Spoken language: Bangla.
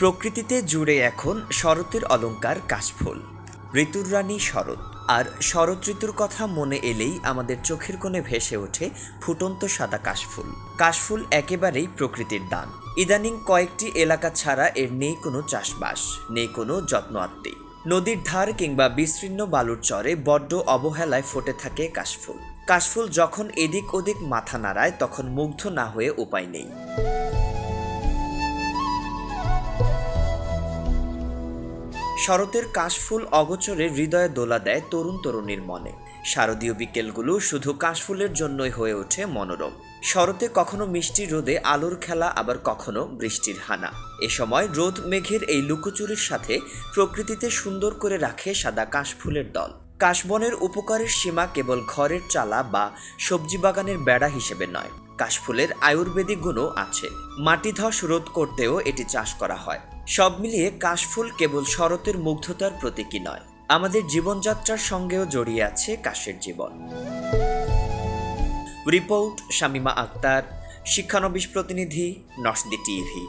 প্রকৃতিতে জুড়ে এখন শরতের অলংকার কাশফুল। ঋতুর রানী শরৎ। আর শরৎ ঋতুর কথা মনে এলেই আমাদের চোখের কোণে ভেসে ওঠে ফুটন্ত সাদা কাশফুল। কাশফুল একেবারেই প্রকৃতির দান। ইদানিং কয়েকটি এলাকা ছাড়া এর নেই কোনো চাষবাস, নেই কোনো যত্ন আত্মি। নদীর ধার কিংবা বিস্তীর্ণ বালুর চরে বড্ড অবহেলায় ফুটে থাকে কাশফুল। কাশফুল যখন এদিক ওদিক মাথা নাড়ায় তখন মুগ্ধ না হয়ে উপায় নেই। শরতের কাশফুল অগোচরে হৃদয়ে দোলা দেয় তরুণ তরুণীর মনে। শারদীয় বিকেলগুলো শুধু কাশফুলের জন্যই হয়ে ওঠে মনোরম। শরতে কখনো মিষ্টি রোদে আলোর খেলা, আবার কখনো বৃষ্টির হানা। এ সময় রোদ মেঘের এই লুকোচুরির সাথে প্রকৃতিতে সুন্দর করে রাখে সাদা কাশফুলের দল। কাশবনের উপকারের সীমা কেবল ঘরের চালা বা সবজি বাগানের বেড়া হিসেবে নয়, কাশফুলের আয়ুর্বেদিক গুণও আছে। মাটিধস রোধ করতেও এটি চাষ করা হয়। সব মিলিয়ে কাশফুল কেবল শরতের মুগ্ধতার প্রতীকী নয়, আমাদের জীবনযাত্রার সঙ্গেও জড়িয়ে আছে কাশের জীবন। রিপোর্ট শামিমা আক্তার, শিক্ষানবিশ প্রতিনিধি, নর্থ টিভি।